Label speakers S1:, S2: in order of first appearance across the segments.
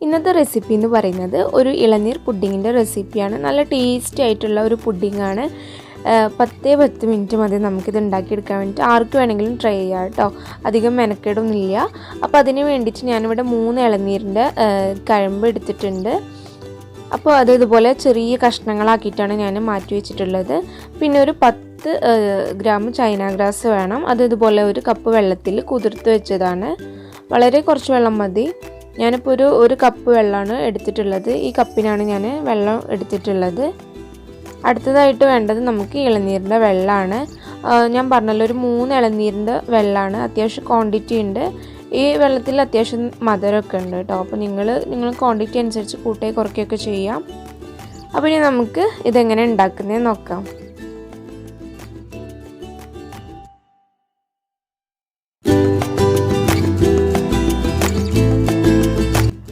S1: ഇന്നത്തെ റെസിപ്പി എന്ന് പറയുന്നത് ഒരു ഇളനീർ പുഡിങ്ങിൻ്റെ റെസിപ്പിയാണ്. നല്ല ടേസ്റ്റി ആയിട്ടുള്ള ഒരു പുഡിങ്ങാണ്. 10 മിനിറ്റ് മതി നമുക്കിത് ഉണ്ടാക്കിയെടുക്കാൻ വേണ്ടിയിട്ട്. ആർക്ക് വേണമെങ്കിലും ട്രൈ ചെയ്യാം കേട്ടോ, അധികം മെനക്കേടൊന്നുമില്ല. അപ്പോൾ അതിന് വേണ്ടിയിട്ട് ഞാനിവിടെ 3 ഇളനീരിൻ്റെ കഴമ്പ് എടുത്തിട്ടുണ്ട്. അപ്പോൾ അത് ഇതുപോലെ ചെറിയ കഷ്ണങ്ങളാക്കിയിട്ടാണ് ഞാൻ മാറ്റി വെച്ചിട്ടുള്ളത്. പിന്നെ ഒരു 10 ഗ്രാം ചൈനാഗ്രാസ് വേണം. അത് ഇതുപോലെ ഒരു കപ്പ് വെള്ളത്തിൽ കുതിർത്ത് വെച്ചതാണ്. വളരെ കുറച്ച് വെള്ളം മതി. ഞാനിപ്പോൾ ഒരു കപ്പ് വെള്ളമാണ് എടുത്തിട്ടുള്ളത്. ഈ കപ്പിനാണ് ഞാൻ വെള്ളം എടുത്തിട്ടുള്ളത്. അടുത്തതായിട്ട് വേണ്ടത് നമുക്ക് ഇളനീരിൻ്റെ വെള്ളമാണ്. ഞാൻ പറഞ്ഞല്ലോ, ഒരു 3 ഇളനീരിൻ്റെ വെള്ളമാണ്. അത്യാവശ്യം ക്വാണ്ടിറ്റി ഉണ്ട്. ഈ വെള്ളത്തിൽ അത്യാവശ്യം മധുരമൊക്കെ ഉണ്ട് കേട്ടോ. അപ്പോൾ നിങ്ങൾ ക്വാണ്ടിറ്റി അനുസരിച്ച് കൂട്ടുകയോ കുറയ്ക്കുകയൊക്കെ ചെയ്യാം. അപ്പോൾ ഇനി നമുക്ക് ഇതെങ്ങനെ ഉണ്ടാക്കുന്നത് നോക്കാം.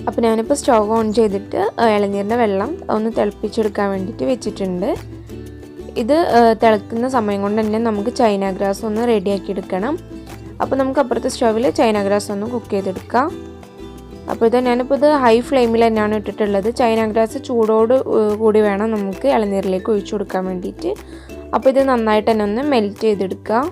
S1: അപ്പോൾ ഞാനിപ്പോൾ സ്റ്റവ് ഓൺ ചെയ്തിട്ട് ഇളനീരിൻ്റെ വെള്ളം ഒന്ന് തിളപ്പിച്ചെടുക്കാൻ വേണ്ടിയിട്ട് വെച്ചിട്ടുണ്ട്. ഇത് തിളക്കുന്ന സമയം കൊണ്ട് തന്നെ നമുക്ക് ചൈനാഗ്രാസ് ഒന്ന് റെഡിയാക്കി എടുക്കണം. അപ്പോൾ നമുക്ക് അപ്പുറത്തെ സ്റ്റവിൽ ചൈനാഗ്രാസ് ഒന്ന് കുക്ക് ചെയ്തെടുക്കാം. അപ്പോൾ ഞാനിപ്പോൾ ഇത് ഹൈ ഫ്ലെയിമിൽ തന്നെയാണ് ഇട്ടിട്ടുള്ളത്. ചൈനാഗ്രാസ് ചൂടോട് കൂടി വേണം നമുക്ക് ഇളനീരിലേക്ക് ഒഴിച്ചു കൊടുക്കാൻ വേണ്ടിയിട്ട്. അപ്പോൾ ഇത് നന്നായിട്ട് തന്നെ ഒന്ന് മെൽറ്റ് ചെയ്തെടുക്കാം.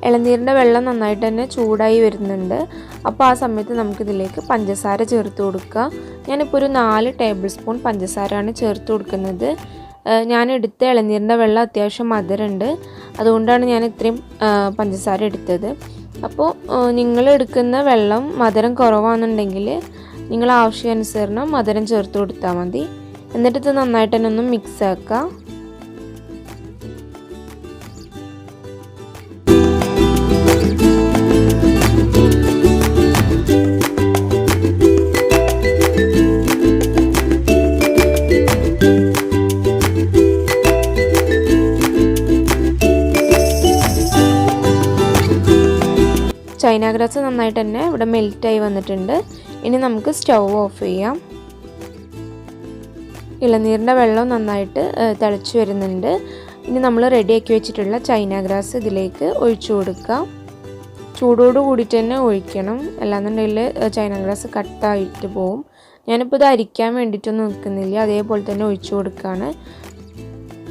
S1: ഇളനീരിൻ്റെ വെള്ളം നന്നായിട്ട് തന്നെ ചൂടായി വരുന്നുണ്ട്. അപ്പോൾ ആ സമയത്ത് നമുക്കിതിലേക്ക് പഞ്ചസാര ചേർത്ത് കൊടുക്കുക. ഞാനിപ്പോൾ ഒരു 4 ടേബിൾ സ്പൂൺ പഞ്ചസാരയാണ് ചേർത്ത് കൊടുക്കുന്നത്. ഞാൻ എടുത്ത ഇളനീരിൻ്റെ വെള്ളം അത്യാവശ്യം മധുരമുണ്ട്, അതുകൊണ്ടാണ് ഞാൻ ഇത്രയും പഞ്ചസാര എടുത്തത്. അപ്പോൾ നിങ്ങൾ എടുക്കുന്ന വെള്ളം മധുരം കുറവാണെന്നുണ്ടെങ്കിൽ നിങ്ങൾ ആവശ്യാനുസരണം മധുരം ചേർത്ത് കൊടുത്താൽ മതി. എന്നിട്ട് ഇത് നന്നായിട്ട് തന്നെ ഒന്ന് മിക്സ് ആക്കുക. ചൈനാഗ്രാസ് നന്നായിട്ട് തന്നെ ഇവിടെ മെൽറ്റായി വന്നിട്ടുണ്ട്. ഇനി നമുക്ക് സ്റ്റവ് ഓഫ് ചെയ്യാം. ഇളനീരിൻ്റെ വെള്ളം നന്നായിട്ട് തിളച്ച് വരുന്നുണ്ട്. ഇനി നമ്മൾ റെഡിയാക്കി വെച്ചിട്ടുള്ള ചൈനാഗ്രാസ് ഇതിലേക്ക് ഒഴിച്ചു കൊടുക്കാം. ചൂടോട് കൂടിയിട്ട് തന്നെ ഒഴിക്കണം, അല്ലാന്നുണ്ടെങ്കിൽ ചൈനാഗ്രാസ് കട്ടായിട്ട് പോവും. ഞാനിപ്പോൾ ഇത് അരിക്കാൻ വേണ്ടിയിട്ടൊന്നും നിൽക്കുന്നില്ല, അതേപോലെ തന്നെ ഒഴിച്ചു കൊടുക്കുകയാണ്.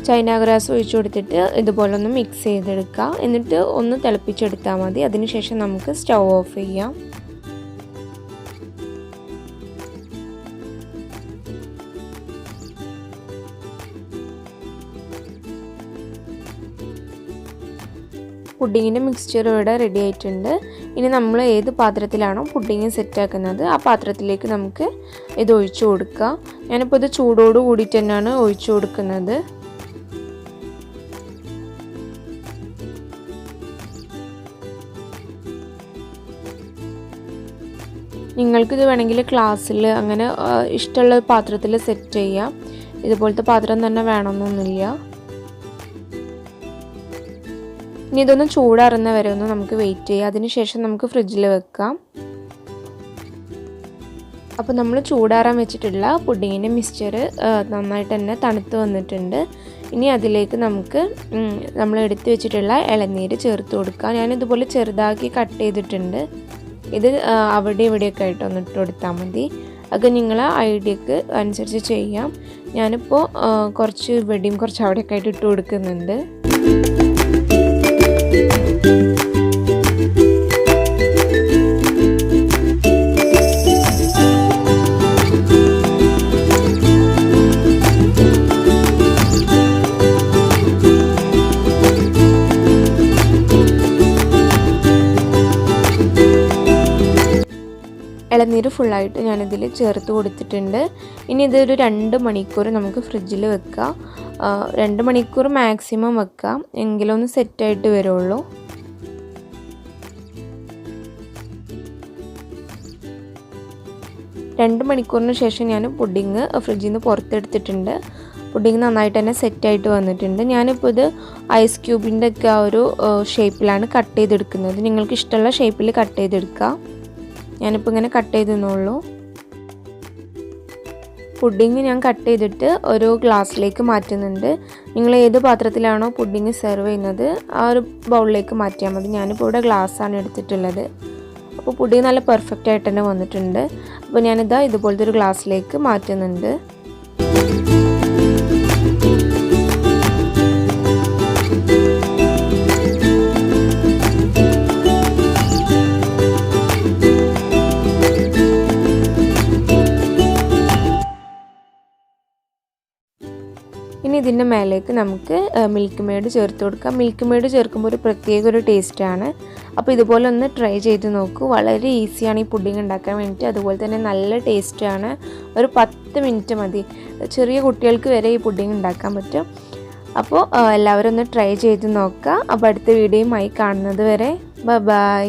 S1: ചൈനാഗ്രാസ് ഒഴിച്ചു കൊടുത്തിട്ട് ഇതുപോലെ ഒന്ന് മിക്സ് ചെയ്തെടുക്കുക. എന്നിട്ട് ഒന്ന് തിളപ്പിച്ചെടുത്താൽ മതി. അതിനുശേഷം നമുക്ക് സ്റ്റവ് ഓഫ് ചെയ്യാം. പുഡിങ്ങിൻ്റെ മിക്സ്ചർ ഇവിടെ റെഡി ആയിട്ടുണ്ട്. ഇനി നമ്മൾ ഏത് പാത്രത്തിലാണോ പുഡിങ് സെറ്റാക്കുന്നത് ആ പാത്രത്തിലേക്ക് നമുക്ക് ഇത് ഒഴിച്ചു കൊടുക്കുക. ഞാനിപ്പോൾ ഇത് ചൂടോട് കൂടിയിട്ട് തന്നെയാണ് ഒഴിച്ചു കൊടുക്കുന്നത്. നിങ്ങൾക്കിത് വേണമെങ്കിൽ ഗ്ലാസ്സിൽ അങ്ങനെ ഇഷ്ടമുള്ള പാത്രത്തിൽ സെറ്റ് ചെയ്യാം. ഇതുപോലത്തെ പാത്രം തന്നെ വേണമെന്നൊന്നുമില്ല. ഇനി ഇതൊന്ന് ചൂടാറുന്ന വരെ ഒന്ന് നമുക്ക് വെയിറ്റ് ചെയ്യാം. അതിനുശേഷം നമുക്ക് ഫ്രിഡ്ജിൽ വെക്കാം. അപ്പോൾ നമ്മൾ ചൂടാറാൻ വെച്ചിട്ടുള്ള പുഡിങ്ങിൻ്റെ മിക്സ്ചർ നന്നായിട്ട് തന്നെ തണുത്ത് വന്നിട്ടുണ്ട്. ഇനി അതിലേക്ക് നമുക്ക് നമ്മൾ എടുത്ത് വെച്ചിട്ടുള്ള ഇളനീര് ചേർത്ത് കൊടുക്കാം. ഞാനിതുപോലെ ചെറുതാക്കി കട്ട് ചെയ്തിട്ടുണ്ട്. ഇത് അവിടെ ഇവിടെയൊക്കെ ആയിട്ട് ഒന്ന് ഇട്ട് കൊടുത്താൽ മതി. അത് നിങ്ങളെ ഐഡിയക്ക് അനുസരിച്ച് ചെയ്യാം. ഞാനിപ്പോൾ കുറച്ച് ഇവിടെയും കുറച്ച് അവിടെയൊക്കെ ആയിട്ട് ഇട്ട് കൊടുക്കുന്നുണ്ട്. ഇളനീര് ഫുള്ളായിട്ട് ഞാനിതിൽ ചേർത്ത് കൊടുത്തിട്ടുണ്ട്. ഇനി ഇതൊരു 2 മണിക്കൂർ നമുക്ക് ഫ്രിഡ്ജിൽ വെക്കാം. 2 മണിക്കൂർ മാക്സിമം വെക്കാം, എങ്കിലും ഒന്ന് സെറ്റായിട്ട് വരുള്ളൂ. രണ്ട് മണിക്കൂറിന് ശേഷം ഞാൻ പുഡിങ് ഫ്രിഡ്ജിൽ നിന്ന് പുറത്തെടുത്തിട്ടുണ്ട്. പുഡിങ് നന്നായിട്ട് തന്നെ സെറ്റായിട്ട് വന്നിട്ടുണ്ട്. ഞാനിപ്പോൾ ഇത് ഐസ് ക്യൂബിൻ്റെ ഒക്കെ ആ ഒരു ഷേപ്പിലാണ് കട്ട് ചെയ്തെടുക്കുന്നത്. നിങ്ങൾക്ക് ഇഷ്ടമുള്ള ഷേപ്പിൽ കട്ട് ചെയ്തെടുക്കാം. ഞാനിപ്പോൾ ഇങ്ങനെ കട്ട് ചെയ്തെന്നുള്ളൂ. പുഡിങ് ഞാൻ കട്ട് ചെയ്തിട്ട് ഒരു ഗ്ലാസ്സിലേക്ക് മാറ്റുന്നുണ്ട്. നിങ്ങൾ ഏത് പാത്രത്തിലാണോ പുഡിങ് സെർവ് ചെയ്യുന്നത് ആ ഒരു ബൗളിലേക്ക് മാറ്റിയാൽ മതി. ഞാനിപ്പോൾ ഇവിടെ ഗ്ലാസ്സാണ് എടുത്തിട്ടുള്ളത്. അപ്പോൾ പുഡിങ് നല്ല പെർഫെക്റ്റ് ആയിട്ട് തന്നെ വന്നിട്ടുണ്ട്. അപ്പോൾ ഞാനിതാ ഇതുപോലത്തെ ഒരു ഗ്ലാസ്സിലേക്ക് മാറ്റുന്നുണ്ട്. ഇനി ഇതിൻ്റെ മേലേക്ക് നമുക്ക് മിൽക്ക് മെയ്ഡ് ചേർത്ത് കൊടുക്കാം. മിൽക്ക് മെയ്ഡ് ചേർക്കുമ്പോൾ ഒരു പ്രത്യേക ഒരു ടേസ്റ്റാണ്. അപ്പോൾ ഇതുപോലെ ഒന്ന് ട്രൈ ചെയ്ത് നോക്കൂ. വളരെ ഈസിയാണ് ഈ പുഡിങ് ഉണ്ടാക്കാൻ വേണ്ടിയിട്ട്. അതുപോലെ തന്നെ നല്ല ടേസ്റ്റാണ്. ഒരു 10 മിനിറ്റ് മതി. ചെറിയ കുട്ടികൾക്ക് വരെ ഈ പുഡിങ് ഉണ്ടാക്കാൻ പറ്റും. അപ്പോൾ എല്ലാവരും ഒന്ന് ട്രൈ ചെയ്ത് നോക്കുക. അപ്പോൾ അടുത്ത വീഡിയോയുമായി കാണുന്നത് വരെ ബൈ.